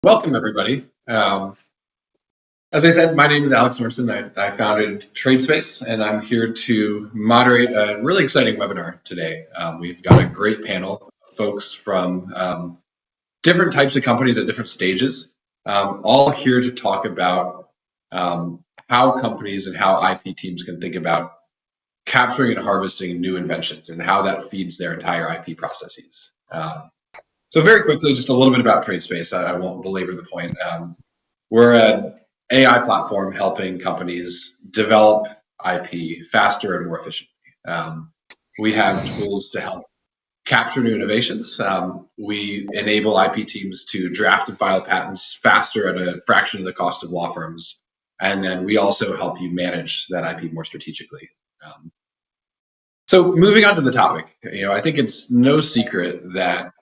Welcome, everybody. As I said, my name is Alex Norson. I founded TradeSpace, and I'm here to moderate a really exciting webinar today. We've got a great panel of folks from different types of companies at different stages, all here to talk about how companies and how IP teams can think about capturing and harvesting new inventions and how that feeds their entire IP processes. So very quickly, just a little bit about TradeSpace. I won't belabor the point. We're an AI platform helping companies develop IP faster and more efficiently. We have tools to help capture new innovations. We enable IP teams to draft and file patents faster at a fraction of the cost of law firms. And then we also help you manage that IP more strategically. So moving on to the topic, I think it's no secret that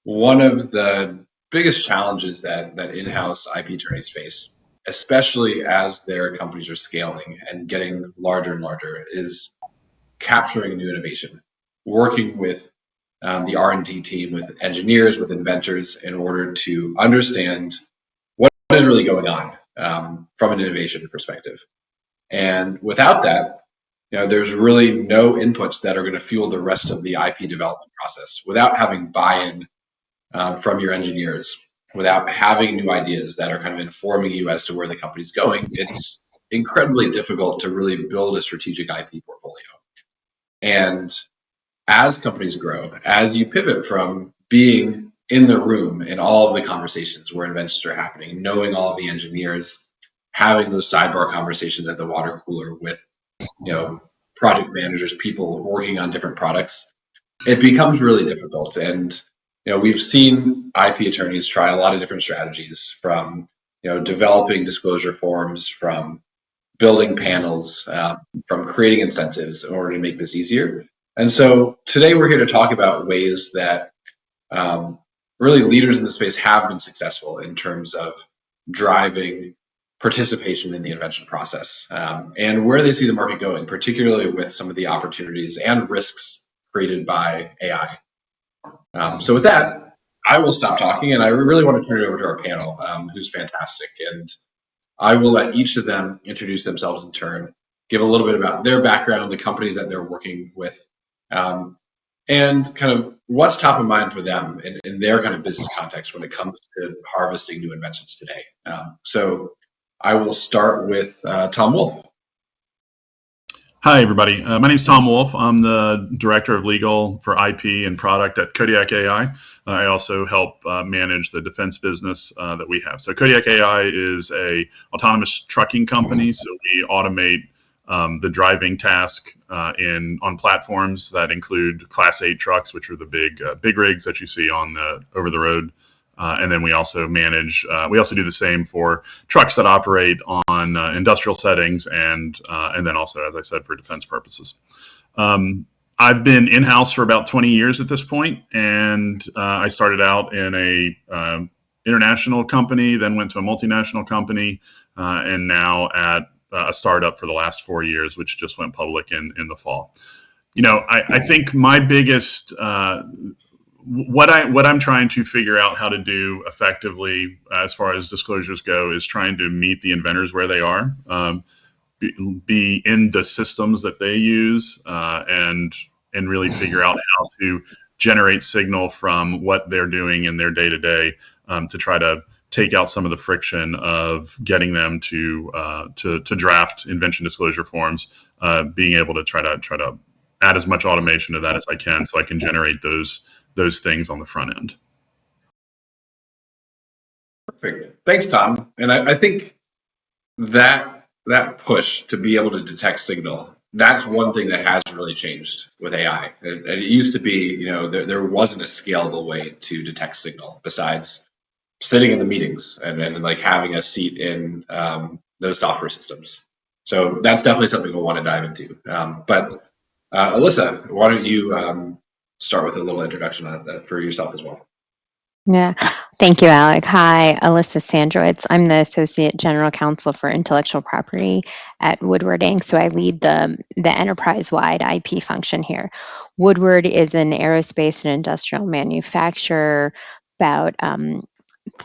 one of the biggest challenges that in-house IP attorneys face, especially as their companies are scaling and getting larger and larger, is capturing new innovation, working with the R&D team, with engineers, with inventors, in order to understand what is really going on from an innovation perspective. And without that, there's really no inputs that are going to fuel the rest of the IP development process. Without having buy-in from your engineers, without having new ideas that are kind of informing you as to where the company's going, it's incredibly difficult to really build a strategic IP portfolio. And as companies grow, as you pivot from being in the room in all of the conversations where inventions are happening, knowing all of the engineers, having those sidebar conversations at the water cooler with project managers, people working on different products, it becomes really difficult. And we've seen IP attorneys try a lot of different strategies, from developing disclosure forms, from building panels, from creating incentives in order to make this easier. And so today we're here to talk about ways that really leaders in the space have been successful in terms of driving participation in the invention process, and where they see the market going, particularly with some of the opportunities and risks created by AI. So with that, I will stop talking, and I really want to turn it over to our panel, who's fantastic. And I will let each of them introduce themselves in turn, give a little bit about their background, the companies that they're working with, and kind of what's top of mind for them in their kind of business context when it comes to harvesting new inventions today. So I will start with Tom Wolf. Hi, everybody. My name is Tom Wolf. I'm the Director of Legal for IP and Product at Kodiak AI. I also help manage the defense business that we have. So Kodiak AI is a autonomous trucking company. So we automate the driving task on platforms that include Class 8 trucks, which are the big rigs that you see on the over the road. And then we also manage. We also do the same for trucks that operate on industrial settings, and then also, as I said, for defense purposes. I've been in-house for about 20 years at this point, and I started out in a international company, then went to a multinational company, and now at a startup for the last 4 years, which just went public in the fall. I think my biggest what I'm trying to figure out how to do effectively as far as disclosures go is trying to meet the inventors where they are, be in the systems that they use, and really figure out how to generate signal from what they're doing in their day-to-day, to try to take out some of the friction of getting them to draft invention disclosure forms, being able to try to add as much automation to that as I can, so I can generate those things on the front end. Perfect. Thanks, Tom. And I think that push to be able to detect signal, that's one thing that has really changed with AI. It used to be, there wasn't a scalable way to detect signal besides sitting in the meetings and like having a seat in those software systems. So that's definitely something we'll want to dive into. But Alyssa, why don't you start with a little introduction on that for yourself as well? Yeah, thank you, Alec. Hi, Alyssa Sandrowitz. I'm the Associate General Counsel for Intellectual Property at Woodward Inc. So I lead the enterprise-wide IP function here. Woodward is an aerospace and industrial manufacturer, about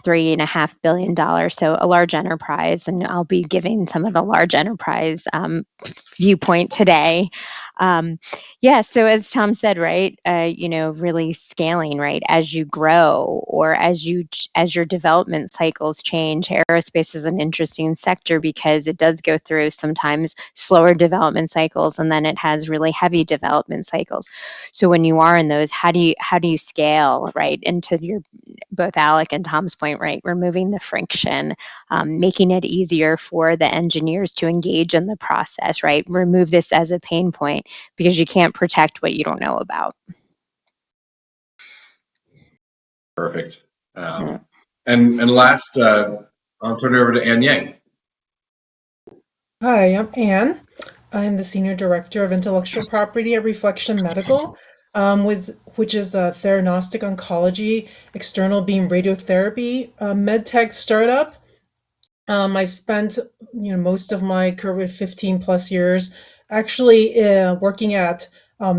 $3.5 billion, so a large enterprise, and I'll be giving some of the large enterprise viewpoint today. Yeah, so as Tom said, right, really scaling, right, as you grow or as your development cycles change. Aerospace is an interesting sector because it does go through sometimes slower development cycles, and then it has really heavy development cycles. So when you are in those, how do you scale, right, into your, both Alec and Tom's point, right, removing the friction, making it easier for the engineers to engage in the process, right? Remove this as a pain point because you can't protect what you don't know about. Perfect. And last, I'll turn it over to Ann Yang. Hi, I'm Anne. I'm the Senior Director of Intellectual Property at Reflection Medical, which is a theranostic oncology external beam radiotherapy medtech startup. I've spent most of my career, 15 plus years, actually working at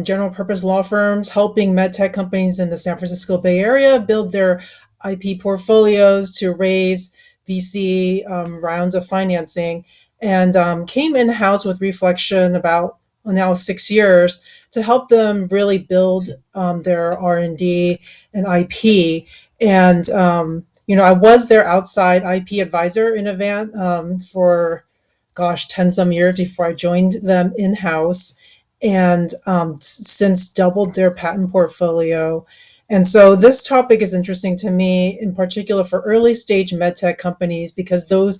general purpose law firms, helping medtech companies in the San Francisco Bay Area build their IP portfolios to raise VC rounds of financing, and came in-house with Reflection about now 6 years to help them really build their R&D and IP. And I was their outside IP advisor in Avant for, 10 some years before I joined them in-house, and since doubled their patent portfolio. And so this topic is interesting to me, in particular for early stage medtech companies, because those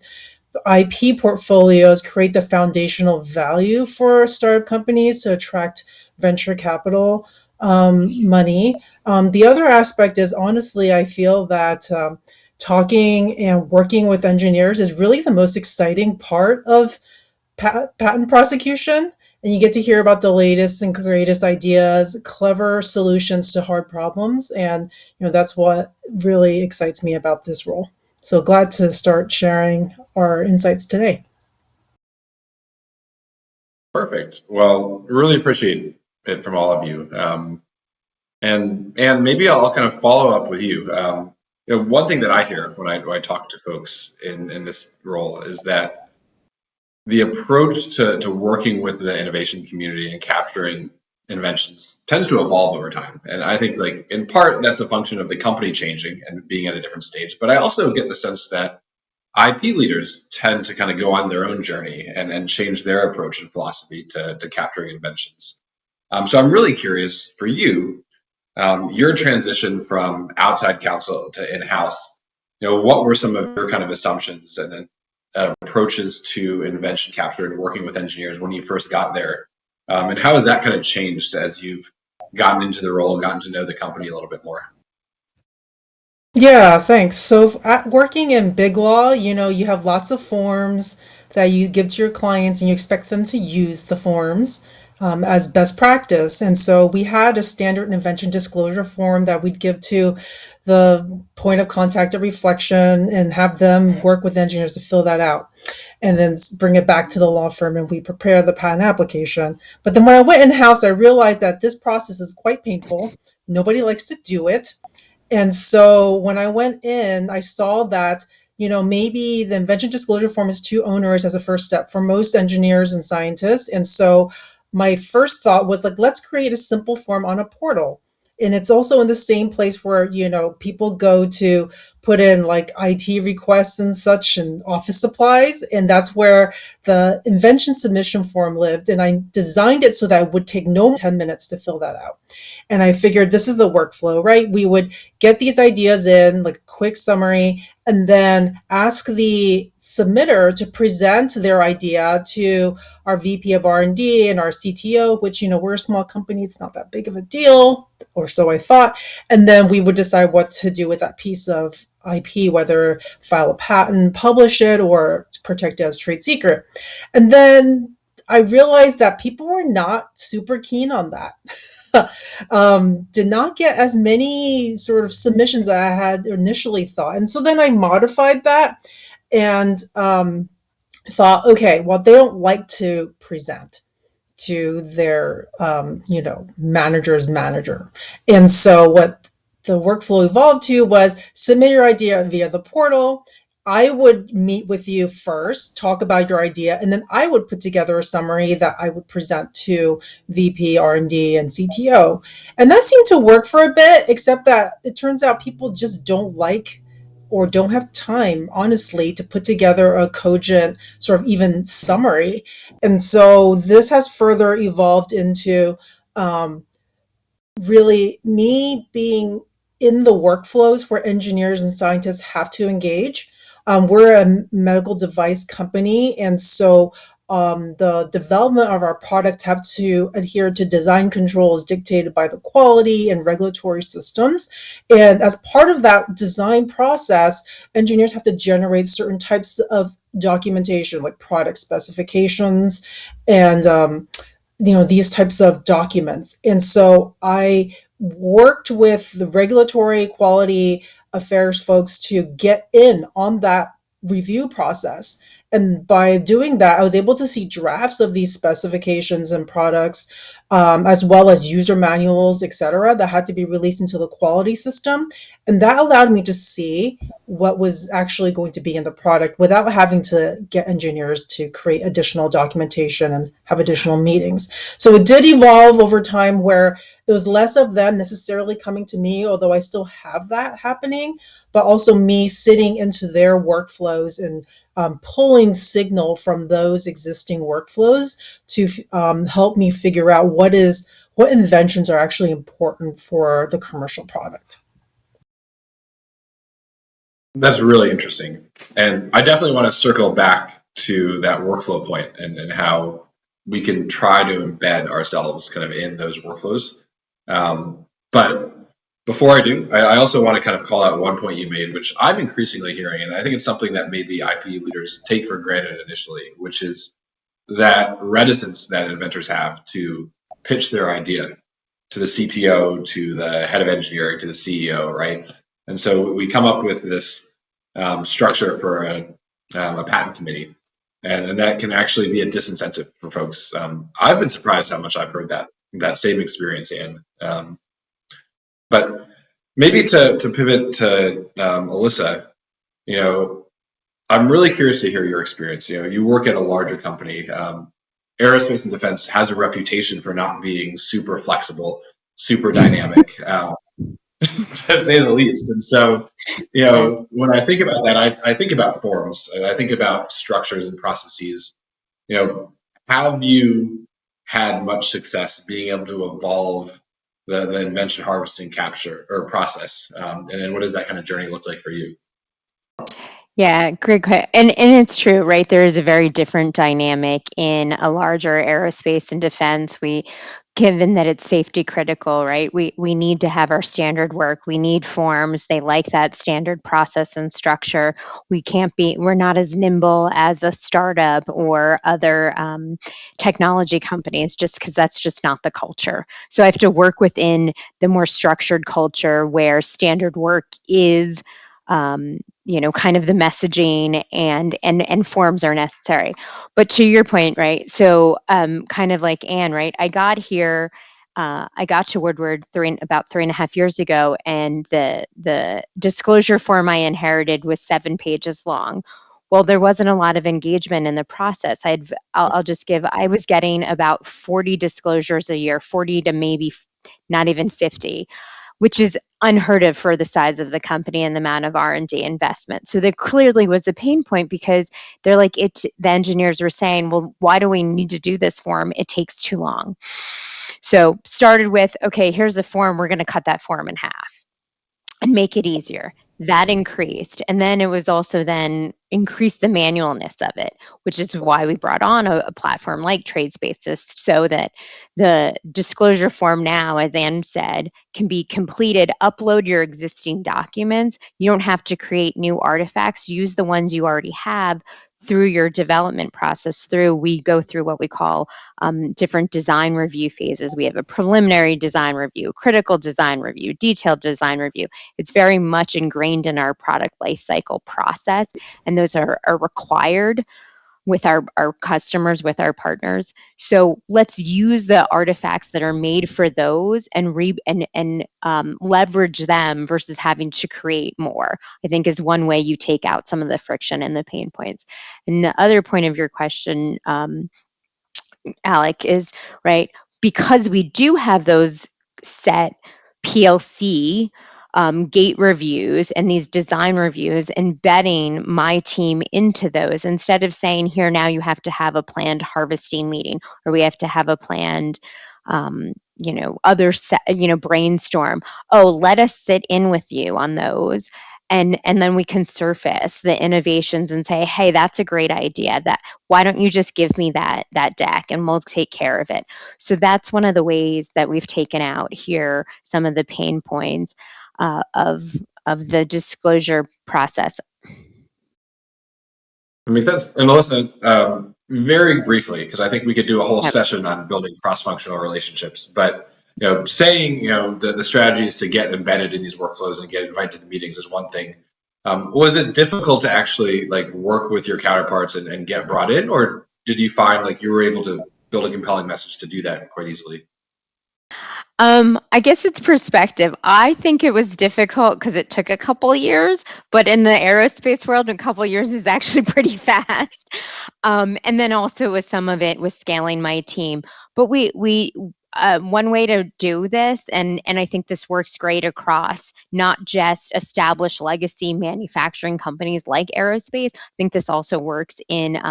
IP portfolios create the foundational value for startup companies to attract venture capital money. The other aspect is, honestly, I feel that talking and working with engineers is really the most exciting part of patent prosecution. And you get to hear about the latest and greatest ideas, clever solutions to hard problems. And that's what really excites me about this role. So glad to start sharing our insights today. Perfect. Well, really appreciate it from all of you. And maybe I'll kind of follow up with you. One thing that I hear when I talk to folks in this role is that the approach to working with the innovation community and capturing inventions tends to evolve over time. And I think, like, in part, that's a function of the company changing and being at a different stage. But I also get the sense that IP leaders tend to kind of go on their own journey and change their approach and philosophy to capturing inventions. So I'm really curious for you, your transition from outside counsel to in-house. What were some of your kind of assumptions and then approaches to invention capture and working with engineers when you first got there? And how has that kind of changed as you've gotten into the role and gotten to know the company a little bit more? Yeah, thanks. So working in big law, you have lots of forms that you give to your clients and you expect them to use the forms as best practice. And so we had a standard invention disclosure form that we'd give to the point of contact at Reflection and have them work with engineers to fill that out and then bring it back to the law firm and we prepare the patent application. But then when I went in-house, I realized that this process is quite painful. Nobody likes to do it. And so when I went in, I saw that, maybe the invention disclosure form is too onerous as a first step for most engineers and scientists. And so my first thought was, like, let's create a simple form on a portal. And it's also in the same place where, people go to put in like IT requests and such and office supplies. And that's where the invention submission form lived. And I designed it so that it would take no 10 minutes to fill that out. And I figured this is the workflow, right? We would get these ideas in, like a quick summary, and then ask the submitter to present their idea to our VP of R&D and our CTO, which, we're a small company, it's not that big of a deal, or so I thought. And then we would decide what to do with that piece of IP, whether file a patent, publish it, or protect it as trade secret. And then I realized that people were not super keen on that. Did not get as many sort of submissions as I had initially thought. And so then I modified that and thought, okay, well, they don't like to present to their, manager's manager. And so what the workflow evolved to was submit your idea via the portal. I would meet with you first, talk about your idea, and then I would put together a summary that I would present to VP, R&D, and CTO. And that seemed to work for a bit, except that it turns out people just don't like or don't have time, honestly, to put together a cogent sort of even summary. And so this has further evolved into really me being in the workflows where engineers and scientists have to engage. We're a medical device company, and so the development of our products have to adhere to design controls dictated by the quality and regulatory systems. And as part of that design process, engineers have to generate certain types of documentation, like product specifications and these types of documents. And so I worked with the regulatory quality affairs folks to get in on that review process. And by doing that, I was able to see drafts of these specifications and products, as well as user manuals, et cetera, that had to be released into the quality system. And that allowed me to see what was actually going to be in the product without having to get engineers to create additional documentation and have additional meetings. So it did evolve over time where it was less of them necessarily coming to me, although I still have that happening, but also me sitting into their workflows and pulling signal from those existing workflows to help me figure out what inventions are actually important for the commercial product. That's really interesting. And I definitely want to circle back to that workflow point and how we can try to embed ourselves kind of in those workflows. But before I do, I also want to kind of call out one point you made, which I'm increasingly hearing, and I think it's something that maybe IP leaders take for granted initially, which is that reticence that inventors have to pitch their idea to the CTO, to the head of engineering, to the CEO, right? And so we come up with this structure for a patent committee, and that can actually be a disincentive for folks. I've been surprised how much I've heard that same experience, Anne. But maybe to pivot to Alyssa, I'm really curious to hear your experience. You work at a larger company. Aerospace and defense has a reputation for not being super flexible, super dynamic, to say the least. And so, when I think about that, I think about forms and I think about structures and processes. Have you had much success being able to evolve the invention harvesting capture or process? And then what does that kind of journey look like for you? Yeah, great question. And it's true, right? There is a very different dynamic in a larger aerospace and defense. Given that it's safety critical, right? We need to have our standard work. We need forms. They like that standard process and structure. We're not as nimble as a startup or other technology companies just because that's just not the culture. So I have to work within the more structured culture where standard work is kind of the messaging and forms are necessary. But to your point, right? So kind of like Anne, right? I got to Woodward about 3.5 years ago, and the disclosure form I inherited was 7 pages long. Well, there wasn't a lot of engagement in the process. I was getting about 40 disclosures a year, 40 to maybe not even 50, which is unheard of for the size of the company and the amount of R&D investment. So there clearly was a pain point because the engineers were saying, well, why do we need to do this form? It takes too long. So started with, okay, here's a form. We're going to cut that form in half and make it easier. That increased. And then it was also then increased the manualness of it, which is why we brought on a platform like TradeSpaces so that the disclosure form now, as Anne said, can be completed. Upload your existing documents. You don't have to create new artifacts. Use the ones you already have through your development process. We go through what we call different design review phases. We have a preliminary design review, critical design review, detailed design review. It's very much ingrained in our product lifecycle process, and those are required. with our customers, with our partners. So let's use the artifacts that are made for those and leverage them versus having to create more, I think is one way you take out some of the friction and the pain points. And the other point of your question, Alec, is right, because we do have those set PLC gate reviews and these design reviews, embedding my team into those instead of saying, here, now you have to have a planned harvesting meeting, or we have to have a planned brainstorm. Oh, let us sit in with you on those, and then we can surface the innovations and say, hey, that's a great idea. That, why don't you just give me that deck and we'll take care of it. So that's one of the ways that we've taken out here some of the pain points of the disclosure process. That makes sense. And Melissa, very briefly, because I think we could do a whole Yep. session on building cross-functional relationships, but saying the strategy is to get embedded in these workflows and get invited to the meetings is one thing. Was it difficult to actually work with your counterparts and get brought in, or did you find you were able to build a compelling message to do that quite easily? I guess it's perspective. I think it was difficult because it took a couple years, but in the aerospace world, a couple years is actually pretty fast. And then also with some of it was scaling my team. But one way to do this, and I think this works great across not just established legacy manufacturing companies like aerospace. I think this also works in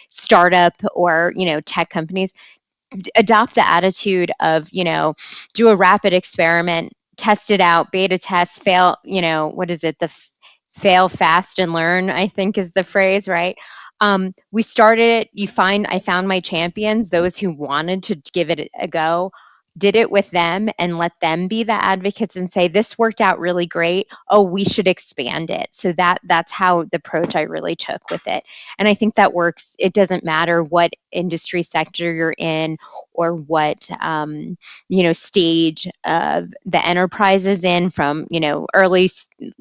startup or tech companies. Adopt the attitude of, do a rapid experiment, test it out, beta test, fail, what is it? Fail fast and learn, I think is the phrase, right? We started it, I found my champions, those who wanted to give it a go, did it with them and let them be the advocates and say, this worked out really great. Oh, we should expand it. So that's how the approach I really took with it. And I think that works. It doesn't matter what industry sector you're in or what, stage of the enterprise is in, from, early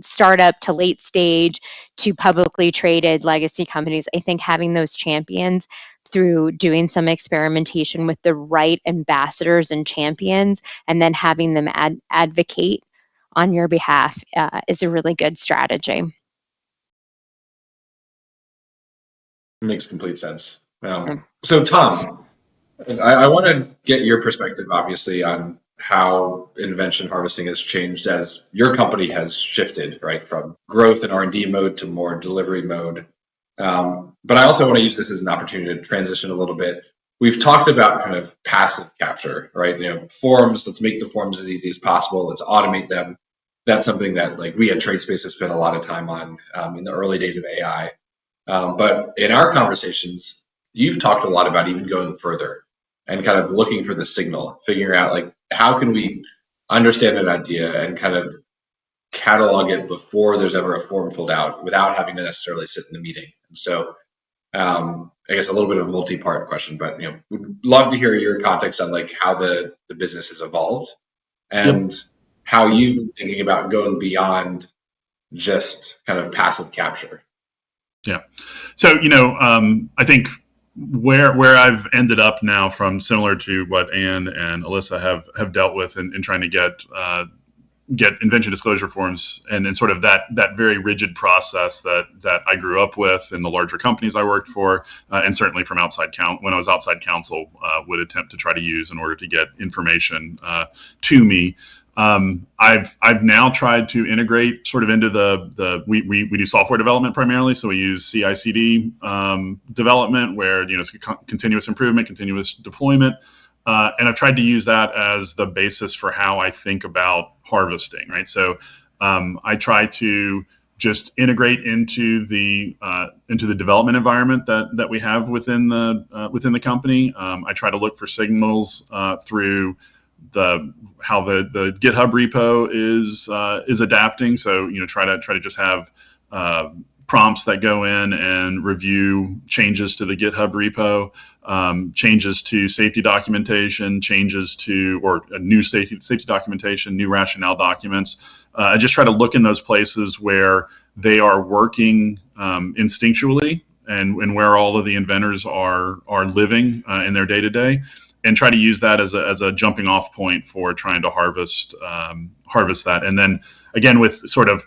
startup to late stage to publicly traded legacy companies. I think having those champions through doing some experimentation with the right ambassadors and champions, and then having them advocate on your behalf is a really good strategy. Makes complete sense. So Tom, I want to get your perspective, obviously, on how invention harvesting has changed as your company has shifted, right, from growth and R&D mode to more delivery mode. But I also want to use this as an opportunity to transition a little bit. We've talked about kind of passive capture, right? Forms, let's make the forms as easy as possible. Let's automate them. That's something that we at TradeSpace have spent a lot of time on in the early days of AI. But in our conversations, you've talked a lot about even going further and kind of looking for the signal, figuring out how can we understand an idea and kind of catalog it before there's ever a form filled out without having to necessarily sit in the meeting. And so I guess a little bit of a multi-part question, but we'd love to hear your context on how the business has evolved and how you've been thinking about going beyond just kind of passive capture. Yeah. So, I think where I've ended up now, from similar to what Anne and Alyssa have dealt with in trying to get invention disclosure forms and sort of that very rigid process that I grew up with in the larger companies I worked for, and certainly from when I was outside counsel, would attempt to try to use in order to get information to me. I've now tried to integrate sort of into we do software development primarily, so we use CI/CD development, where it's continuous improvement, continuous deployment, and I've tried to use that as the basis for how I think about harvesting. Right, so I try to just integrate into the development environment that we have within the company. I try to look for signals through how the GitHub repo is adapting. So try to just have prompts that go in and review changes to the GitHub repo, changes to safety documentation, or new safety documentation, new rationale documents. I just try to look in those places where they are working instinctually and where all of the inventors are living in their day to day, and try to use that as a jumping off point for trying to harvest that. And then again, with sort of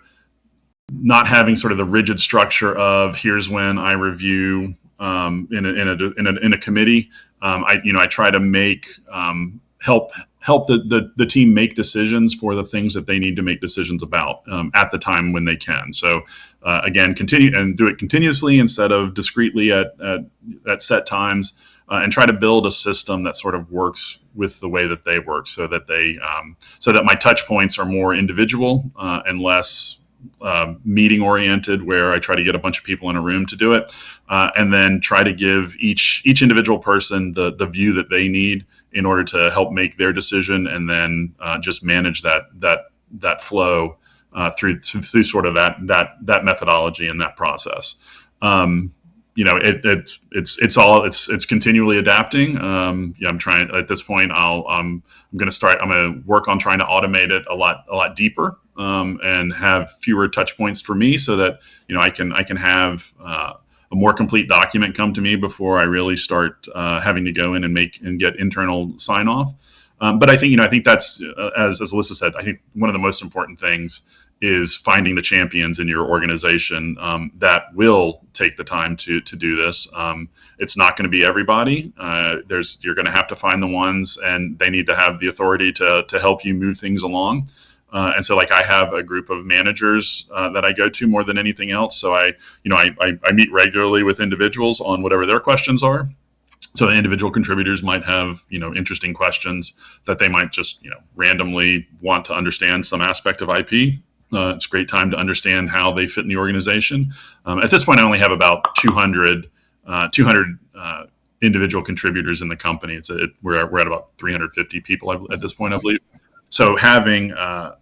not having sort of the rigid structure of here's when I review in a committee. I try to make help the team make decisions for the things that they need to make decisions about at the time when they can. So again, continue and do it continuously instead of discretely at set times, and try to build a system that sort of works with the way that they work, so that my touch points are more individual and less meeting oriented, where I try to get a bunch of people in a room to do it, and then try to give each individual person the view that they need in order to help make their decision, and then just manage that flow through sort of that methodology and that process. It's continually adapting. I'm trying at this point. I'm going to work on trying to automate it a lot deeper, and have fewer touch points for me, so that I can have a more complete document come to me before I really start having to go in and get internal sign off. But I think that's as Alyssa said. I think one of the most important things is finding the champions in your organization that will take the time to do this. It's not going to be everybody. You're going to have to find the ones, and they need to have the authority to help you move things along. And so, I have a group of managers that I go to more than anything else. So I meet regularly with individuals on whatever their questions are. So the individual contributors might have, interesting questions that they might just, randomly want to understand some aspect of IP. It's a great time to understand how they fit in the organization. At this point, I only have about 200 individual contributors in the company. We're at about 350 people at this point, I believe. So I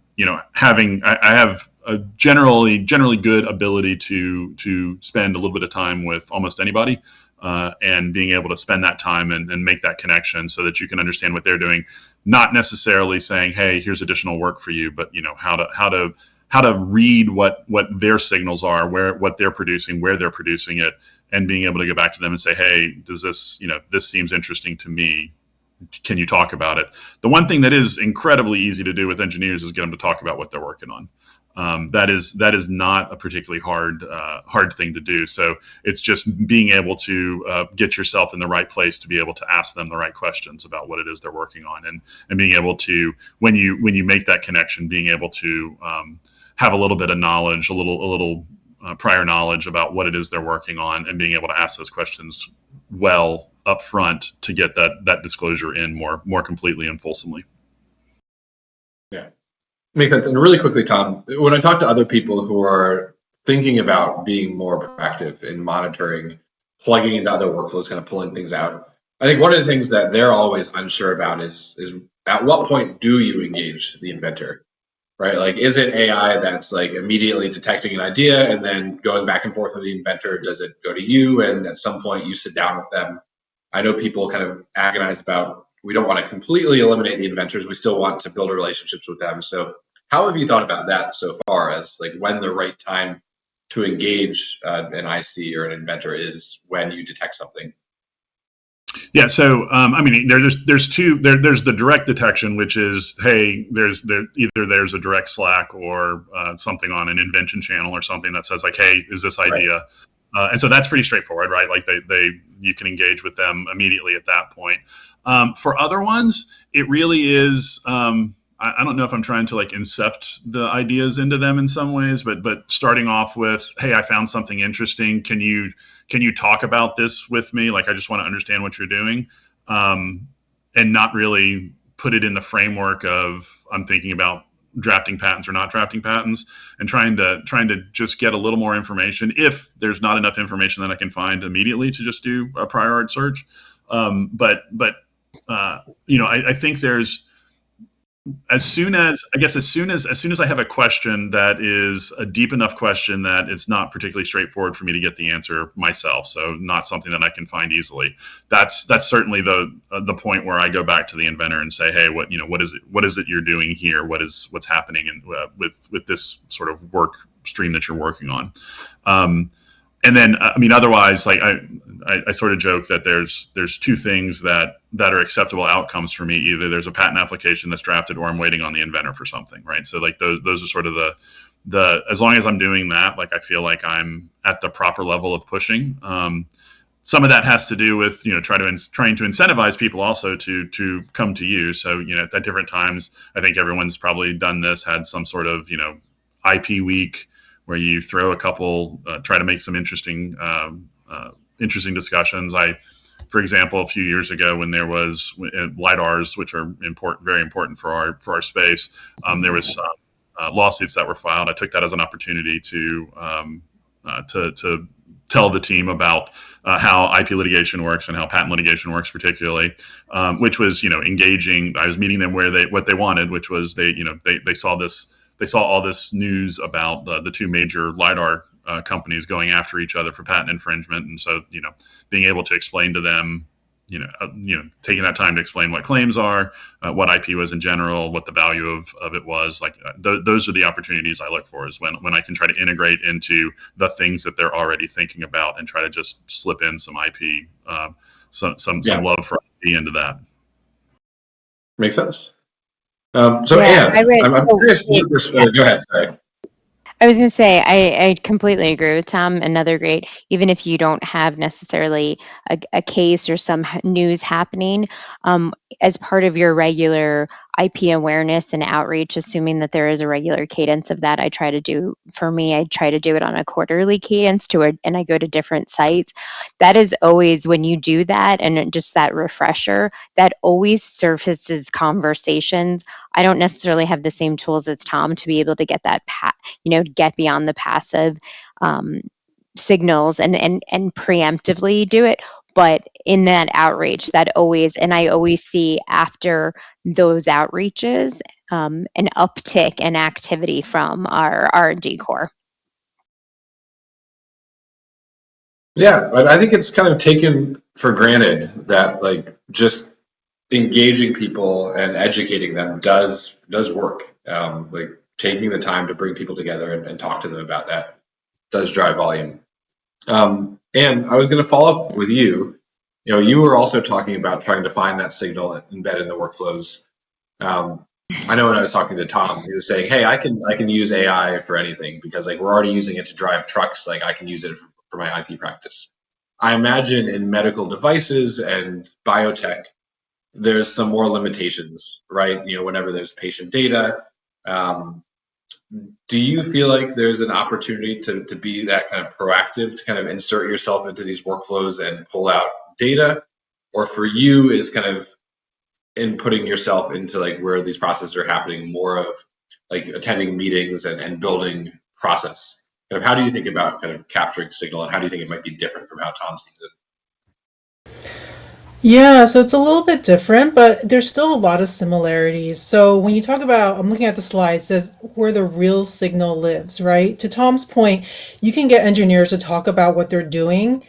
have a generally good ability to spend a little bit of time with almost anybody, and being able to spend that time and make that connection so that you can understand what they're doing. Not necessarily saying, hey, here's additional work for you, but how to read what their signals are, what they're producing, where they're producing it, and being able to go back to them and say, hey, does this seems interesting to me. Can you talk about it? The one thing that is incredibly easy to do with engineers is get them to talk about what they're working on. That is not a particularly hard thing to do. So it's just being able to get yourself in the right place to be able to ask them the right questions about what it is they're working on, and being able to, when you make that connection, being able to have a little bit of knowledge, a little prior knowledge about what it is they're working on, and being able to ask those questions well up front to get that disclosure in more completely and fulsomely. Yeah, makes sense. And really quickly, Tom, when I talk to other people who are thinking about being more proactive in monitoring, plugging into other workflows, kind of pulling things out, I think one of the things that they're always unsure about is at what point do you engage the inventor, right? Like, is it AI that's immediately detecting an idea and then going back and forth with the inventor? Does it go to you, and at some point you sit down with them? I know people kind of agonize about, we don't want to completely eliminate the inventors. We still want to build relationships with them. So how have you thought about that so far, as when the right time to engage an IC or an inventor is when you detect something? Yeah, so there's the direct detection, which is, hey, there's a direct Slack or something on an invention channel or something that says hey, is this idea? Right. And so that's pretty straightforward, right? You can engage with them immediately at that point. For other ones, it really is. I don't know if I'm trying to incept the ideas into them in some ways, but starting off with, hey, I found something interesting. Can you talk about this with me? I just want to understand what you're doing, and not really put it in the framework of I'm thinking about drafting patents or not drafting patents, and trying to just get a little more information. If there's not enough information that I can find immediately to just do a prior art search, but I think there's, as soon as I have a question that is a deep enough question that it's not particularly straightforward for me to get the answer myself, so not something that I can find easily, that's certainly the point where I go back to the inventor and say, hey, what is it you're doing here? What's happening with this sort of work stream that you're working on? And then, I mean, otherwise, like I sort of joke that there's two things that are acceptable outcomes for me. Either there's a patent application that's drafted, or I'm waiting on the inventor for something, right? So like those are sort of the as long as I'm doing that, like I feel like I'm at the proper level of pushing. Some of that has to do with trying to incentivize people also to come to you. So at different times, I think everyone's probably done this, had some sort of IP week where you throw a couple, try to make some interesting discussions. For example, a few years ago when there was LiDARs, which are important, very important for our space, there was lawsuits that were filed. I took that as an opportunity to tell the team about how IP litigation works and how patent litigation works, particularly, which was engaging. I was meeting them what they wanted, which was they saw all this news about the two major LiDAR companies going after each other for patent infringement. And so, being able to explain to them, taking that time to explain what claims are, what IP was in general, what the value of it was, like those are the opportunities I look for, is when I can try to integrate into the things that they're already thinking about and try to just slip in some IP, some love for IP into that. Makes sense. So Anne, I'm curious. Go ahead. Sorry. I was going to say, I completely agree with Tom. Another great, even if you don't have necessarily a case or some news happening, as part of your regular IP awareness and outreach, assuming that there is a regular cadence of that, I try to do it on a quarterly cadence and I go to different sites. That is always, when you do that, and just that refresher, that always surfaces conversations. I don't necessarily have the same tools as Tom to be able to get that get beyond the passive signals and preemptively do it. But in that outreach, I always see after those outreaches an uptick in activity from our R&D core. Yeah, but I think it's kind of taken for granted that like just engaging people and educating them does work. Like taking the time to bring people together and talk to them about that does drive volume. And I was going to follow up with you. You were also talking about trying to find that signal and embed in the workflows. I know when I was talking to Tom, he was saying, "Hey, I can use AI for anything because like we're already using it to drive trucks. Like I can use it for my IP practice." I imagine in medical devices and biotech, there's some more limitations, right? Whenever there's patient data. Do you feel like there's an opportunity to be that kind of proactive, to kind of insert yourself into these workflows and pull out data? Or for you is kind of inputting yourself into like where these processes are happening, more of like attending meetings and building process? Kind of how do you think about kind of capturing signal, and how do you think it might be different from how Tom sees it? Yeah, so it's a little bit different, but there's still a lot of similarities. So when you talk about, I'm looking at the slide, it says where the real signal lives, right? To Tom's point, you can get engineers to talk about what they're doing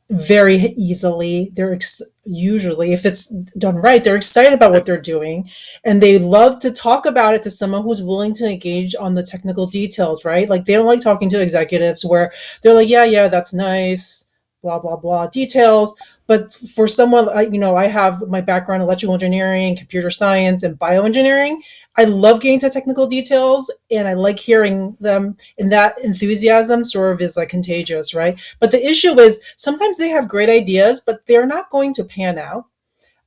very easily. They're usually, if it's done right, they're excited about what they're doing, and they love to talk about it to someone who's willing to engage on the technical details, right? Like they don't like talking to executives where they're like, yeah, that's nice, blah, blah, blah, details. But for someone, I have my background in electrical engineering, computer science, and bioengineering. I love getting to technical details, and I like hearing them, and that enthusiasm sort of is like contagious, right? But the issue is sometimes they have great ideas, but they're not going to pan out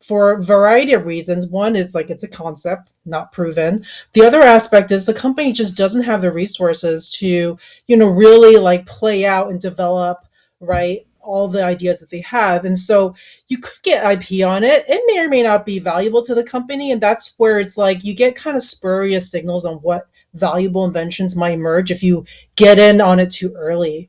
for a variety of reasons. One is like it's a concept, not proven. The other aspect is the company just doesn't have the resources to, really like play out and develop, right, all the ideas that they have. And so you could get IP on it. It may or may not be valuable to the company. And that's where it's like you get kind of spurious signals on what valuable inventions might emerge if you get in on it too early,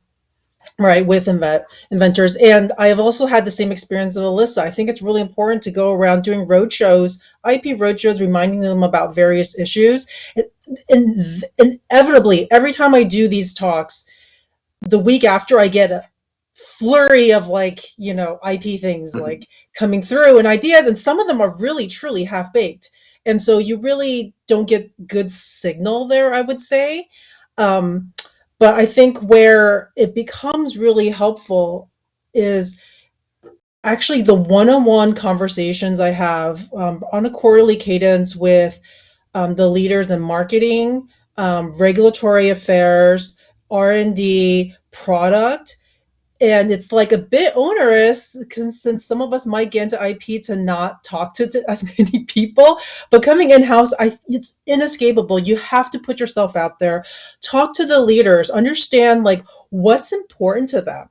right, with inventors. And I have also had the same experience of Alyssa. I think it's really important to go around doing roadshows, IP roadshows, reminding them about various issues. And inevitably, every time I do these talks, the week after I get a flurry of like IP things like coming through and ideas, and some of them are really truly half-baked, and so you really don't get good signal there, I would say. But I think where it becomes really helpful is actually the one-on-one conversations I have on a quarterly cadence with the leaders in marketing, regulatory affairs, R&D, product. And it's like a bit onerous since some of us might get into IP to not talk to as many people. But coming in-house, it's inescapable. You have to put yourself out there, talk to the leaders, understand like what's important to them.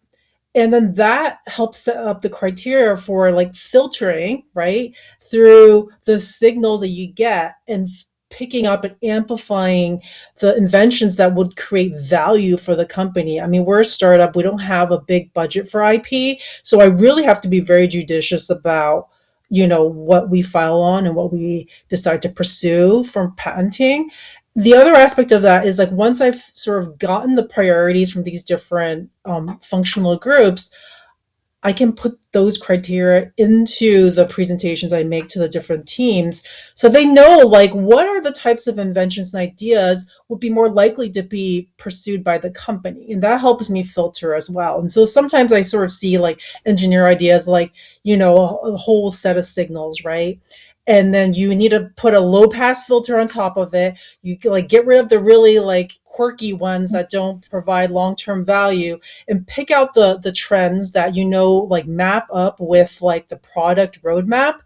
And then that helps set up the criteria for like filtering, right, through the signals that you get and picking up and amplifying the inventions that would create value for the company. I mean, we're a startup, we don't have a big budget for IP, so I really have to be very judicious about, what we file on and what we decide to pursue from patenting. The other aspect of that is like once I've sort of gotten the priorities from these different functional groups, I can put those criteria into the presentations I make to the different teams so they know like what are the types of inventions and ideas would be more likely to be pursued by the company. And that helps me filter as well. And so sometimes I sort of see like engineer ideas like, a whole set of signals, right? And then you need to put a low pass filter on top of it. You like get rid of the really like quirky ones that don't provide long-term value and pick out the trends that like map up with like the product roadmap,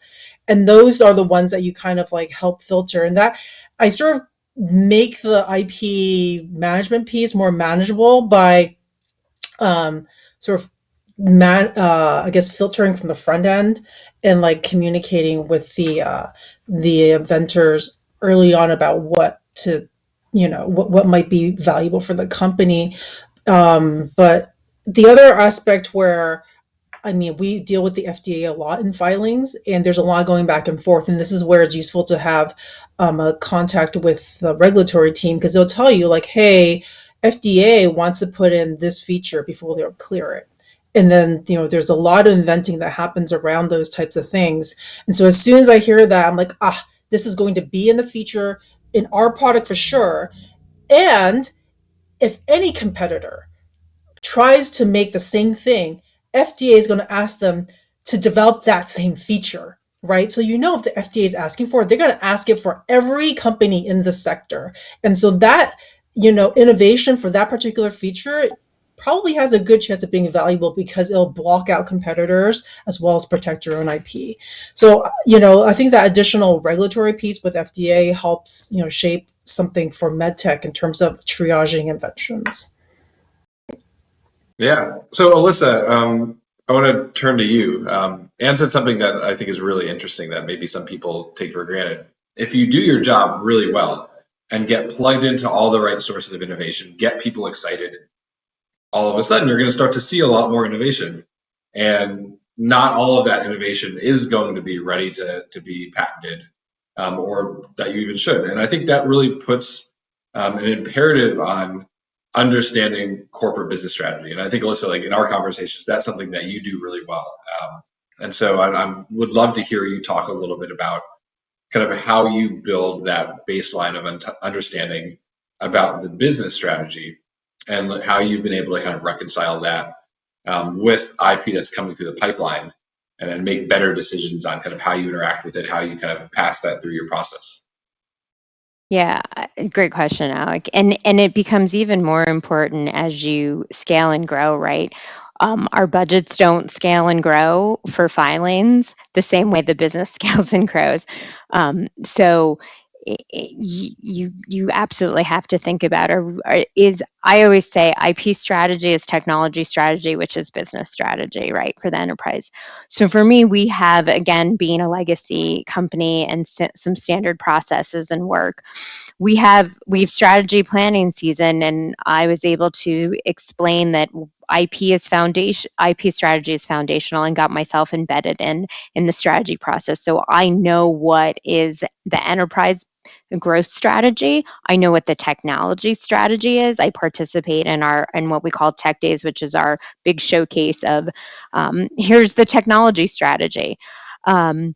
and those are the ones that you kind of like help filter. And that I sort of make the IP management piece more manageable by sort of I guess filtering from the front end and like communicating with the inventors early on about what to what might be valuable for the company. But the other aspect where I mean, we deal with the FDA a lot in filings, and there's a lot going back and forth. And this is where it's useful to have a contact with the regulatory team because they'll tell you, like, hey, FDA wants to put in this feature before they'll clear it. And then, there's a lot of inventing that happens around those types of things. And so as soon as I hear that, I'm like, this is going to be in the feature in our product for sure. And if any competitor tries to make the same thing, FDA is going to ask them to develop that same feature, right? So if the FDA is asking for it, they're going to ask it for every company in the sector. And so that, innovation for that particular feature probably has a good chance of being valuable because it'll block out competitors as well as protect your own IP. So, I think that additional regulatory piece with FDA helps, shape something for medtech in terms of triaging inventions. Yeah. So Alyssa, I want to turn to you. Anne said something that I think is really interesting that maybe some people take for granted. If you do your job really well and get plugged into all the right sources of innovation, get people excited, all of a sudden you're going to start to see a lot more innovation. And not all of that innovation is going to be ready to be patented or that you even should. And I think that really puts an imperative on understanding corporate business strategy. And I think, Alyssa, like in our conversations, that's something that you do really well. And so I would love to hear you talk a little bit about kind of how you build that baseline of understanding about the business strategy and how you've been able to kind of reconcile that with IP that's coming through the pipeline and then make better decisions on kind of how you interact with it, how you kind of pass that through your process. Yeah, great question, Alec. And it becomes even more important as you scale and grow, right? Our budgets don't scale and grow for filings the same way the business scales and grows. So you absolutely have to think about I always say IP strategy is technology strategy, which is business strategy, right, for the enterprise. So for me, we have, again, being a legacy company and some standard processes and work, we have strategy planning season, and I was able to explain that IP strategy is foundational, and got myself embedded in the strategy process. So I know what is the enterprise growth strategy. I know what the technology strategy is. I participate in what we call Tech Days, which is our big showcase of here's the technology strategy. But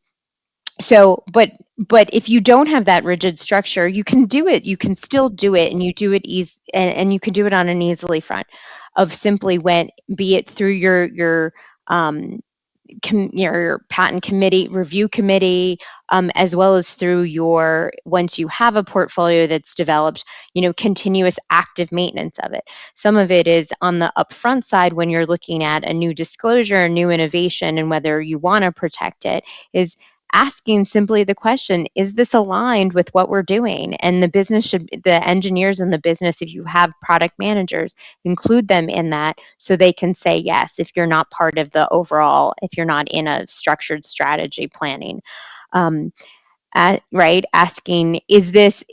but if you don't have that rigid structure, you can do it. You can still do it, and you do it easy, and you can do it on an easily front of simply when, be it through um, your patent committee review committee, as well as through your, once you have a portfolio that's developed, continuous active maintenance of it. Some of it is on the upfront side when you're looking at a new disclosure, a new innovation, and whether you want to protect it, is asking simply the question, is this aligned with what we're doing? And the engineers in the business, if you have product managers, include them in that so they can say yes if you're not part of the overall, if you're not in a structured strategy planning. Um, right, asking, is this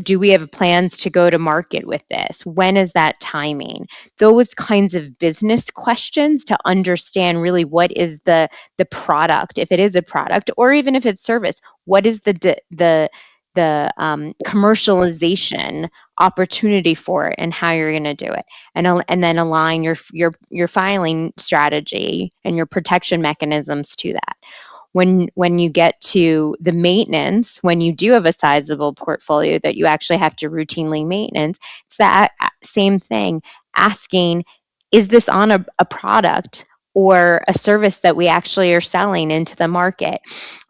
do we have plans to go to market with this? When is that timing? Those kinds of business questions to understand really what is the product, if it is a product, or even if it's service, what is the commercialization opportunity for it and how you're going to do it, and then align your filing strategy and your protection mechanisms to that. When you get to the maintenance, when you do have a sizable portfolio that you actually have to routinely maintenance, it's that same thing, asking, is this on a product or a service that we actually are selling into the market?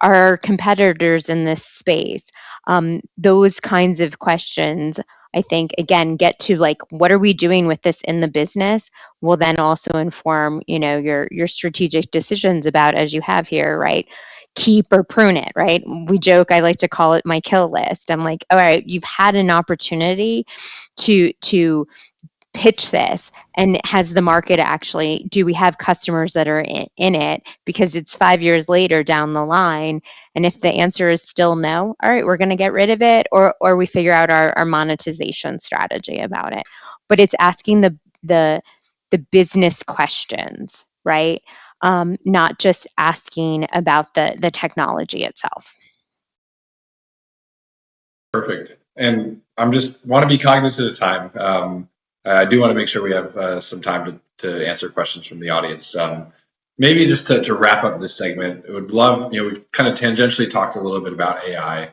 Are our competitors in this space? Those kinds of questions, I think, again, get to like, what are we doing with this in the business, will then also inform, your strategic decisions about, as you have here, right? Keep or prune it, right? We joke, I like to call it my kill list. I'm like, all right, you've had an opportunity to pitch this, and has the market actually, do we have customers that are in it? Because it's 5 years later down the line, and if the answer is still no, all right, we're going to get rid of it, or we figure out our monetization strategy about it. But it's asking the business questions, right? Not just asking about the technology itself. Perfect. And I'm just want to be cognizant of time. I do want to make sure we have some time to answer questions from the audience. Maybe just to wrap up this segment, I would love, we've kind of tangentially talked a little bit about AI.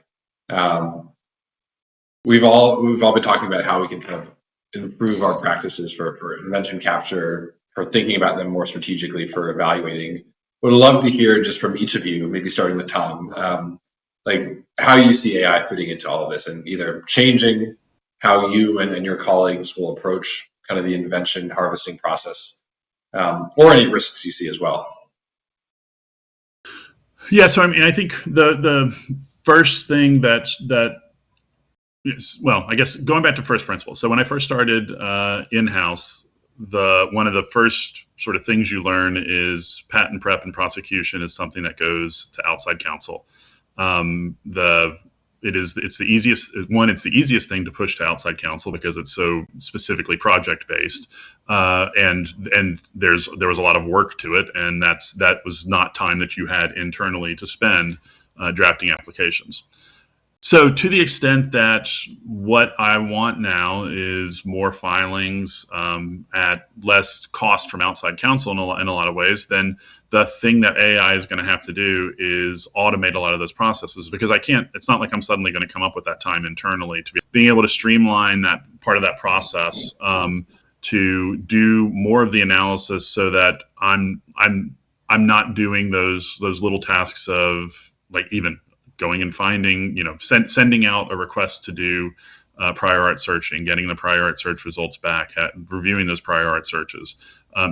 We've all been talking about how we can kind of improve our practices for invention capture, for thinking about them more strategically, for evaluating. Would love to hear just from each of you, maybe starting with Tom, like how you see AI fitting into all of this, and either changing how you and your colleagues will approach kind of the invention harvesting process, or any risks you see as well. Yeah, so I mean, I think the first thing that is, well, I guess going back to first principles. So when I first started in-house, one of the first sort of things you learn is patent prep and prosecution is something that goes to outside counsel. It's the easiest thing to push to outside counsel because it's so specifically project based, and there was a lot of work to it, and that was not time that you had internally to spend drafting applications. So to the extent that what I want now is more filings at less cost from outside counsel in a lot of ways, then the thing that AI is going to have to do is automate a lot of those processes, because it's not like I'm suddenly going to come up with that time internally. To being able to streamline that part of that process, to do more of the analysis so that I'm not doing those little tasks of like even going and finding, sending out a request to do prior art searching, getting the prior art search results back, reviewing those prior art searches.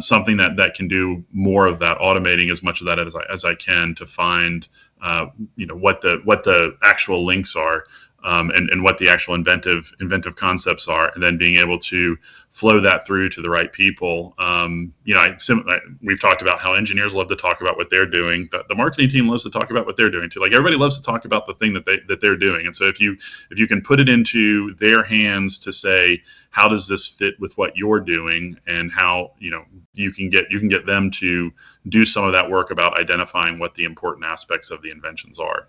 Something that can do more of that, automating as much of that as I can to find, what the actual links are, and what the actual inventive concepts are, and then being able to flow that through to the right people. We've talked about how engineers love to talk about what they're doing, but the marketing team loves to talk about what they're doing too. Like everybody loves to talk about the thing that they're doing. And so if you can put it into their hands to say, how does this fit with what you're doing, and how you can get them to do some of that work about identifying what the important aspects of the inventions are.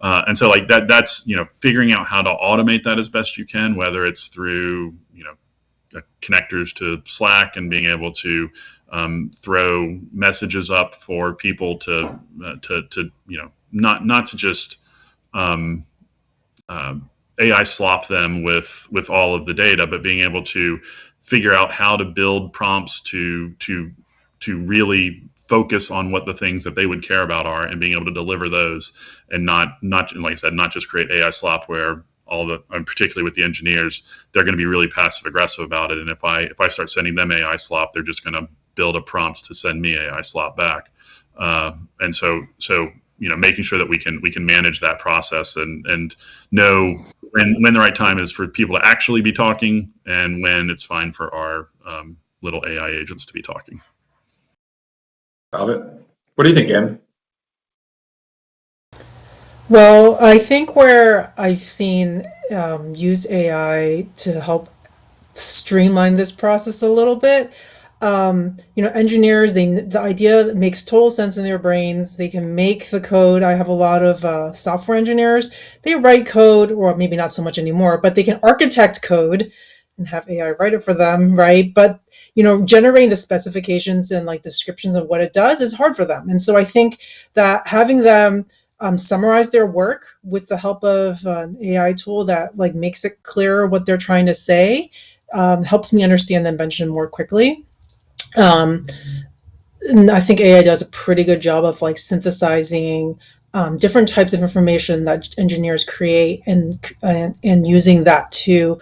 And so like that's figuring out how to automate that as best you can, whether it's through connectors to Slack and being able to throw messages up for people to not to just AI slop them with all of the data, but being able to figure out how to build prompts to really focus on what the things that they would care about are, and being able to deliver those, and not like I said, not just create AI slop where and particularly with the engineers, they're going to be really passive aggressive about it. And if I start sending them AI slop, they're just going to build a prompt to send me AI slop back. And so making sure that we can manage that process and know when the right time is for people to actually be talking, and when it's fine for our little AI agents to be talking. Love it. What do you think, Anne? Well, I think where I've seen used AI to help streamline this process a little bit. Engineers, the idea makes total sense in their brains. They can make the code. I have a lot of software engineers. They write code, or maybe not so much anymore, but they can architect code and have AI write it for them, right? But generating the specifications and like descriptions of what it does is hard for them. And so I think that having them summarize their work with the help of an AI tool that like makes it clearer what they're trying to say helps me understand the invention more quickly. And I think AI does a pretty good job of like synthesizing different types of information that engineers create, and using that to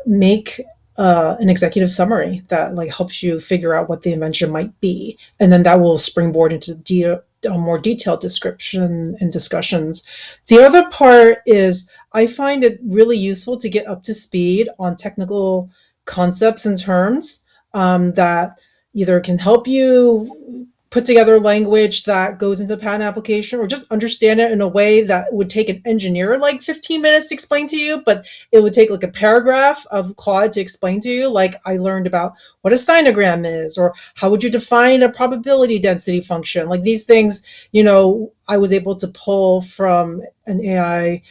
make an executive summary that like helps you figure out what the invention might be, and then that will springboard into a more detailed description and discussions. The other part is I find it really useful to get up to speed on technical concepts and terms that either can help you put together language that goes into patent application, or just understand it in a way that would take an engineer like 15 minutes to explain to you, but it would take like a paragraph of Claude to explain to you. Like I learned about what a sinogram is, or how would you define a probability density function. Like these things, I was able to pull from an AI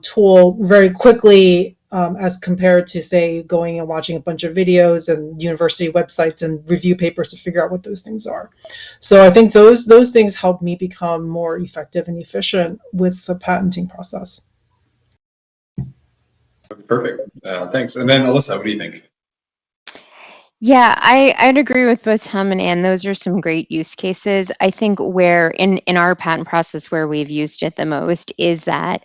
tool very quickly, as compared to, say, going and watching a bunch of videos and university websites and review papers to figure out what those things are. So I think those things help me become more effective and efficient with the patenting process. Perfect. Thanks. And then Alyssa, what do you think? Yeah, I'd agree with both Tom and Ann. Those are some great use cases. I think where in our patent process where we've used it the most is that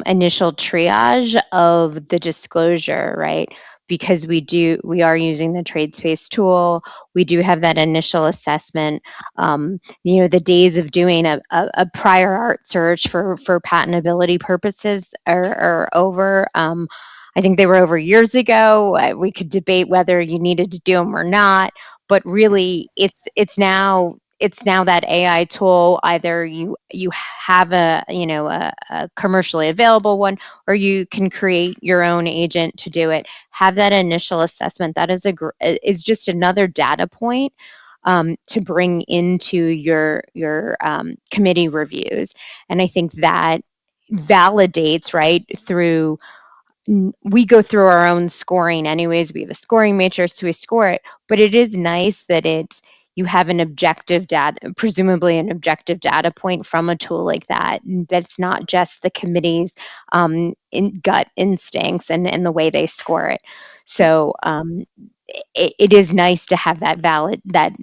initial triage of the disclosure, right? Because we are using the trade space tool. We do have that initial assessment. The days of doing a prior art search for patentability purposes are over. I think they were over years ago. We could debate whether you needed to do them or not, but really, it's now that AI tool. Either you have a commercially available one, or you can create your own agent to do it. Have that initial assessment. That is just another data point to bring into your committee reviews, and I think that validates right through. We go through our own scoring anyways. We have a scoring matrix, so we score it, but it is nice that you have an objective data, presumably an objective data point from a tool like that. That's not just the committee's gut instincts and the way they score it. So it is nice to have that validation.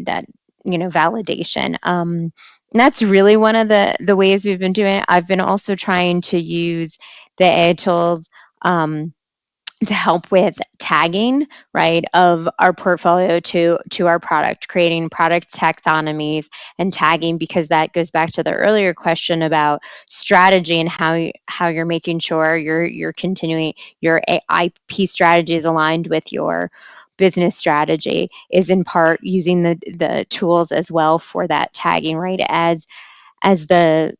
And that's really one of the ways we've been doing it. I've been also trying to use the AI tools to help with tagging, right, of our portfolio to our product, creating product taxonomies and tagging, because that goes back to the earlier question about strategy and how you're making sure you're continuing your IP strategy is aligned with your business strategy, is in part using the tools as well for that tagging, right, as the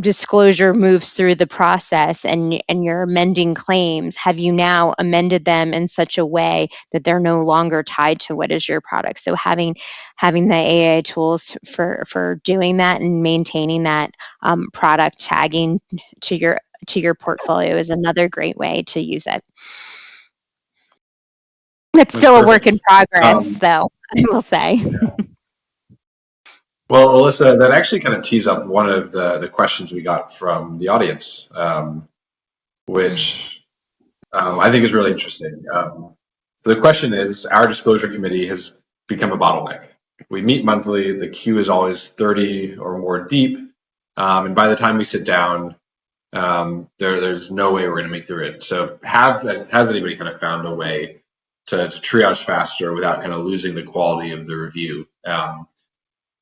disclosure moves through the process and you're amending claims, have you now amended them in such a way that they're no longer tied to what is your product? So having the AI tools for doing that and maintaining that product tagging to your portfolio is another great way to use it. It's still a work in progress, though, I will say. Well, Alyssa, that actually kind of tees up one of the questions we got from the audience, which I think is really interesting. The question is, our disclosure committee has become a bottleneck. We meet monthly, the queue is always 30 or more deep, and by the time we sit down, there's no way we're going to make through it. So has anybody kind of found a way to triage faster without kind of losing the quality of the review?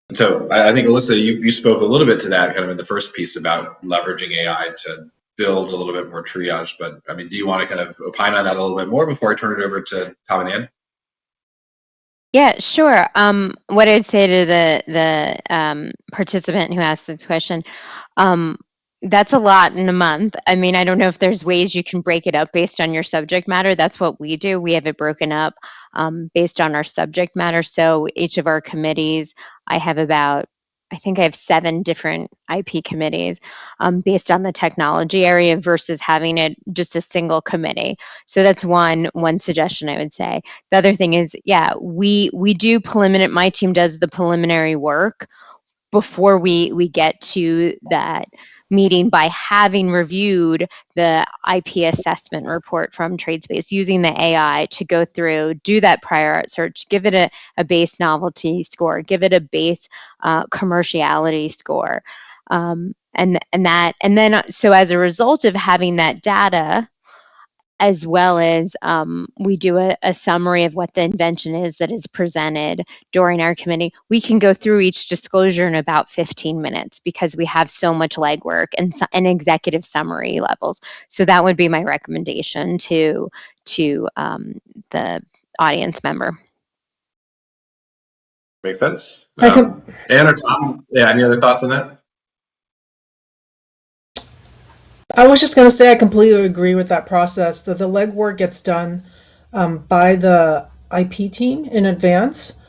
And so I think, Alyssa, you spoke a little bit to that kind of in the first piece about leveraging AI to build a little bit more triage. But I mean, do you want to kind of opine on that a little bit more before I turn it over to Tom and Ann? Yeah, sure. What I'd say to the participant who asked this question, um, that's a lot in a month. I mean, I don't know if there's ways you can break it up based on your subject matter. That's what we do. We have it broken up based on our subject matter. So each of our committees, I have about, I think I have 7 different IP committees based on the technology area versus having it just a single committee. So that's one suggestion I would say. The other thing is, yeah, we do preliminary. My team does the preliminary work before we get to that meeting by having reviewed the IP assessment report from TradeSpace, using the AI to go through, do that prior art search, give it a base novelty score, give it a base commerciality score. And then so as a result of having that data, as well as we do a summary of what the invention is that is presented during our committee. We can go through each disclosure in about 15 minutes because we have so much legwork and executive summary levels. So that would be my recommendation to the audience member. Make sense? I can, Ann or Tom, yeah, any other thoughts on that? I was just going to say I completely agree with that process, that the legwork gets done by the IP team in advance.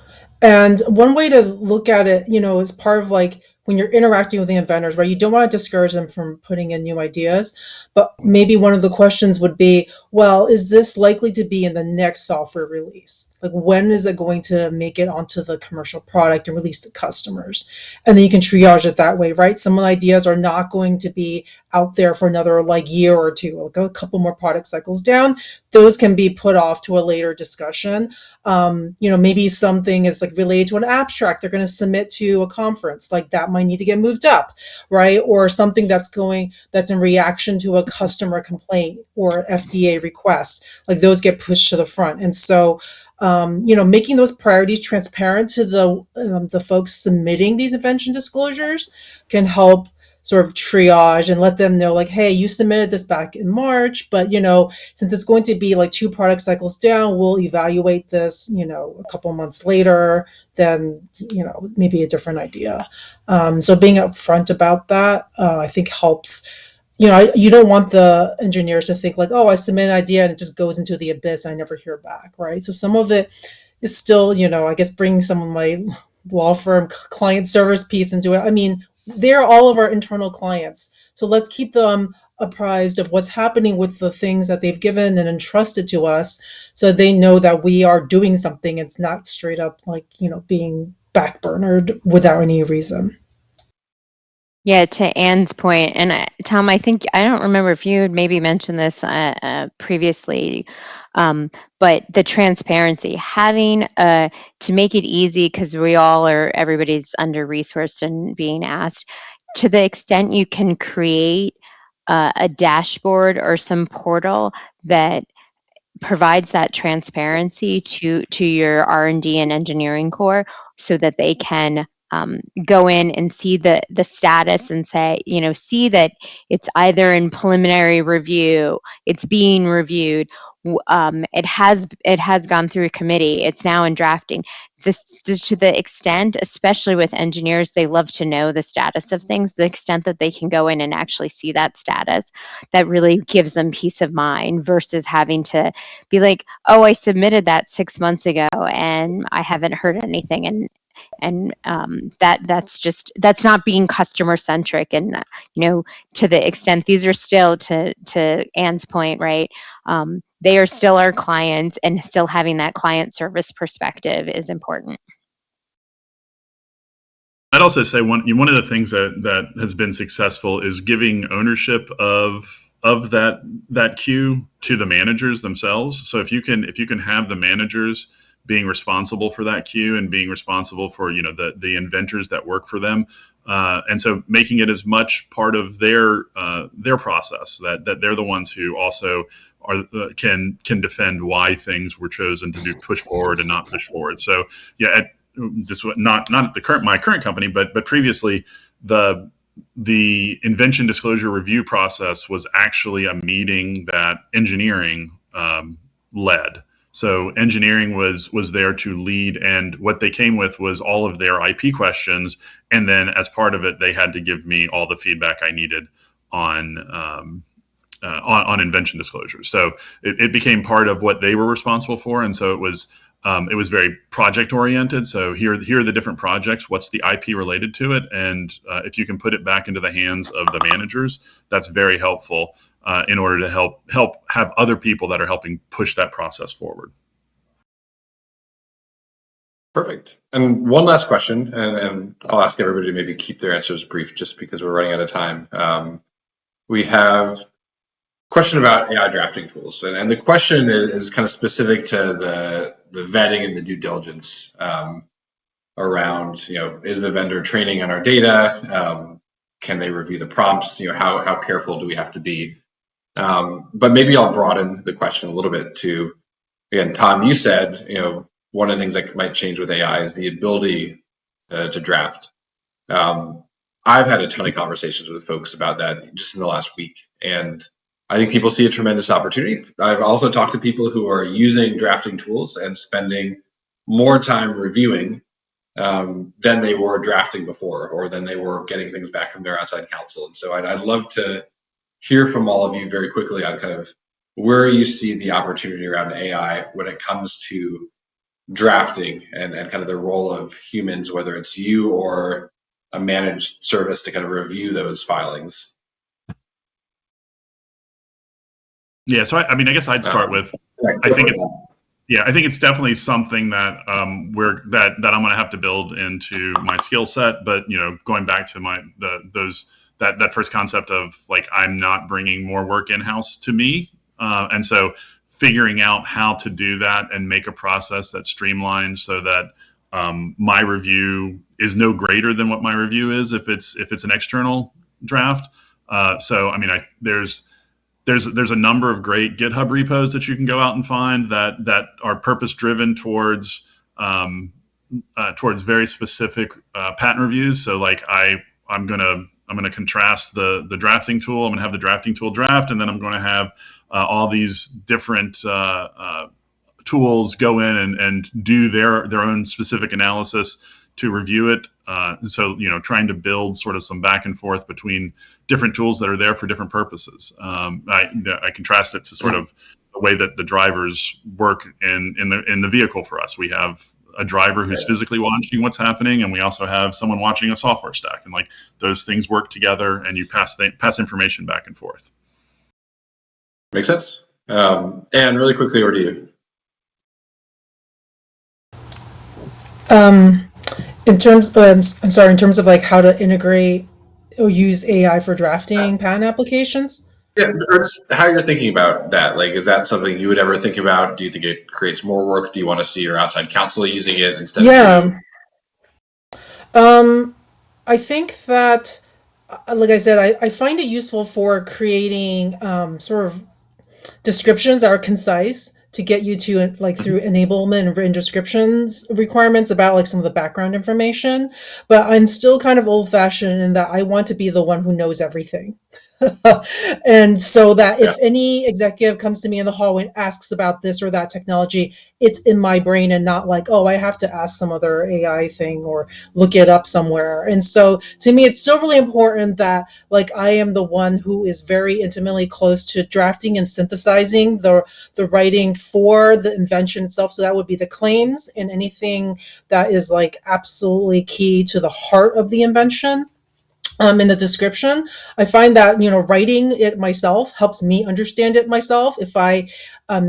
And one way to look at it, is part of like when you're interacting with the inventors, right? You don't want to discourage them from putting in new ideas, but maybe one of the questions would be, well, is this likely to be in the next software release? Like, when is it going to make it onto the commercial product and release to customers? And then you can triage it that way, right? Some of the ideas are not going to be out there for another like year or two, like a couple more product cycles down. Those can be put off to a later discussion. Maybe something is like related to an abstract they're going to submit to a conference, like that might need to get moved up, right? Or something that's in reaction to a customer complaint or FDA request, like those get pushed to the front. And so making those priorities transparent to the folks submitting these invention disclosures can help sort of triage and let them know, like, hey, you submitted this back in March, but since it's going to be like 2 product cycles down, we'll evaluate this a couple months later, then maybe a different idea. So being upfront about that, I think helps. You don't want the engineers to think like, oh, I submit an idea and it just goes into the abyss and I never hear back, right? So some of it is still, I guess, bringing some of my law firm client service piece into it. I mean, they're all of our internal clients. So let's keep them apprised of what's happening with the things that they've given and entrusted to us so they know that we are doing something. It's not straight up like, being backburnered without any reason. Yeah, to Ann's point, and Tom, I think I don't remember if you had maybe mentioned this previously, but the transparency, having to make it easy because everybody's under resourced and being asked. To the extent you can create a dashboard or some portal that provides that transparency to your R&D and engineering core so that they can go in and see the status and say, see that it's either in preliminary review, it's being reviewed, it has gone through a committee, it's now in drafting. This to the extent, especially with engineers, they love to know the status of things, the extent that they can go in and actually see that status, that really gives them peace of mind versus having to be like, oh, I submitted that 6 months ago and I haven't heard anything. And that's not being customer centric. And to the extent these are still, to Ann's point, right, they are still our clients, and still having that client service perspective is important. I'd also say one of the things that has been successful is giving ownership of that queue to the managers themselves. So if you can have the managers being responsible for that queue and being responsible for the inventors that work for them, and so making it as much part of their process that they're the ones who also can defend why things were chosen to do push forward and not push forward. So yeah, not at my current company, but previously the invention disclosure review process was actually a meeting that engineering led. So engineering was there to lead, and what they came with was all of their IP questions, and then as part of it, they had to give me all the feedback I needed on invention disclosure. So it became part of what they were responsible for, and so it was very project oriented. So here are the different projects. What's the IP related to it? And if you can put it back into the hands of the managers, that's very helpful in order to help have other people that are helping push that process forward. Perfect. And one last question, and I'll ask everybody to maybe keep their answers brief, just because we're running out of time. We have a question about AI drafting tools, and the question is kind of specific to the vetting and the due diligence around, is the vendor training on our data? Can they review the prompts? How careful do we have to be? But maybe I'll broaden the question a little bit to, again, Tom, you said, one of the things that might change with AI is the ability to draft. I've had a ton of conversations with folks about that just in the last week, and I think people see a tremendous opportunity. I've also talked to people who are using drafting tools and spending more time reviewing than they were drafting before, or than they were getting things back from their outside counsel. And so I'd love to hear from all of you very quickly on kind of where you see the opportunity around AI when it comes to drafting and kind of the role of humans, whether it's you or a managed service to kind of review those filings. Yeah, so I guess I'd start with, I think it's definitely something that I'm going to have to build into my skill set. But going back to that first concept of like, I'm not bringing more work in-house to me, and so figuring out how to do that and make a process that's streamlined so that my review is no greater than what my review is if it's an external draft. There's a number of great GitHub repos that you can go out and find that are purpose driven towards very specific patent reviews. So like I'm gonna contrast the drafting tool. I'm gonna have the drafting tool draft, and then I'm gonna have all these different tools go in and do their own specific analysis to review it. So trying to build sort of some back and forth between different tools that are there for different purposes. I contrast it to sort of the way that the drivers work in the vehicle for us. We have a driver who's physically watching what's happening, and we also have someone watching a software stack, and like those things work together, and you pass information back and forth. Makes sense. And really quickly, over to you. In terms of like how to integrate or use AI for drafting patent applications? Yeah, or just how you're thinking about that. Like, is that something you would ever think about? Do you think it creates more work? Do you want to see your outside counsel using it instead of you? I think that, like I said, I find it useful for creating sort of descriptions that are concise to get you to, like, through enablement and written descriptions requirements about like some of the background information. But I'm still kind of old-fashioned in that I want to be the one who knows everything. And so that if any executive comes to me in the hallway and asks about this or that technology, it's in my brain and not like, oh, I have to ask some other AI thing or look it up somewhere. And so to me, it's still really important that like I am the one who is very intimately close to drafting and synthesizing the writing for the invention itself. So that would be the claims and anything that is like absolutely key to the heart of the invention. In the description, I find that writing it myself helps me understand it myself. If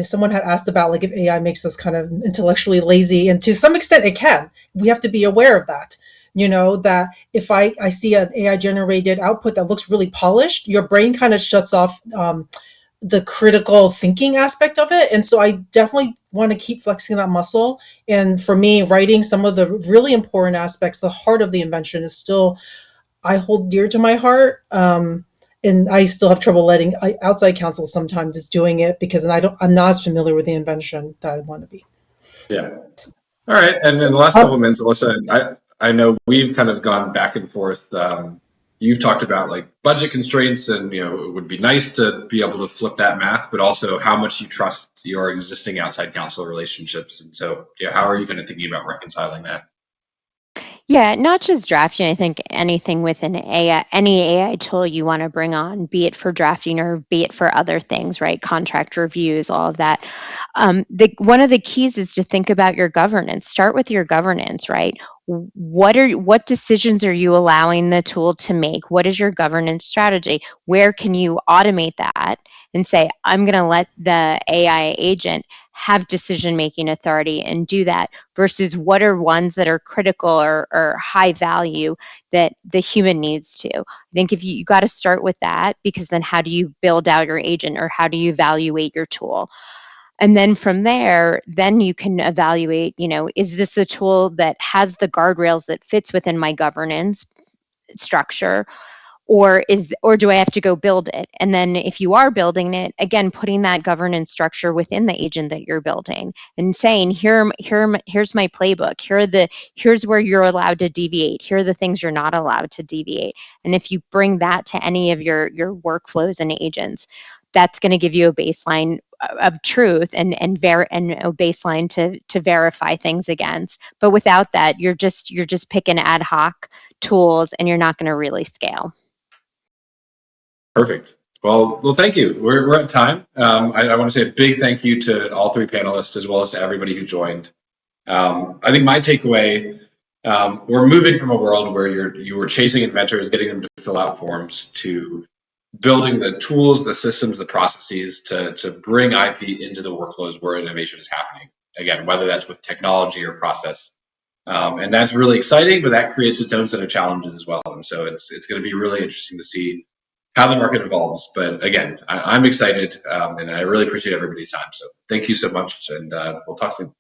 someone had asked about like if AI makes us kind of intellectually lazy, and to some extent it can. We have to be aware of that. that if I see an AI generated output that looks really polished, your brain kind of shuts off the critical thinking aspect of it. And so I definitely want to keep flexing that muscle. And for me, writing some of the really important aspects, the heart of the invention is still, I hold dear to my heart. And I still have trouble letting outside counsel sometimes is doing it because I'm not as familiar with the invention that I want to be. Yeah. All right. And in the last couple of minutes, Alyssa, I know we've kind of gone back and forth. You've talked about like budget constraints and, it would be nice to be able to flip that math, but also how much you trust your existing outside counsel relationships. And so, how are you kind of thinking about reconciling that? Yeah, not just drafting. I think anything with an AI, any AI tool you want to bring on, be it for drafting or be it for other things, right? Contract reviews, all of that. One of the keys is to think about your governance. Start with your governance, right? What decisions are you allowing the tool to make? What is your governance strategy? Where can you automate that and say, I'm going to let the AI agent have decision-making authority and do that, versus what are ones that are critical or high value that the human needs to. I think if you got to start with that, because then how do you build out your agent or how do you evaluate your tool? And then from there, then you can evaluate, is this a tool that has the guardrails that fits within my governance structure? Or do I have to go build it? And then if you are building it, again, putting that governance structure within the agent that you're building and saying, here's my playbook. Here's where you're allowed to deviate. Here are the things you're not allowed to deviate. And if you bring that to any of your workflows and agents, that's going to give you a baseline of truth and a baseline to verify things against. But without that, you're just picking ad hoc tools and you're not going to really scale. Perfect. Well, thank you. We're at time. I want to say a big thank you to all three panelists as well as to everybody who joined. I think my takeaway, we're moving from a world where you were chasing inventors, getting them to fill out forms, to building the tools, the systems, the processes to bring IP into the workflows where innovation is happening. Again, whether that's with technology or process. And that's really exciting, but that creates its own set of challenges as well. And so it's going to be really interesting to see how the market evolves. But again, I'm excited, and I really appreciate everybody's time. So thank you so much, and we'll talk soon.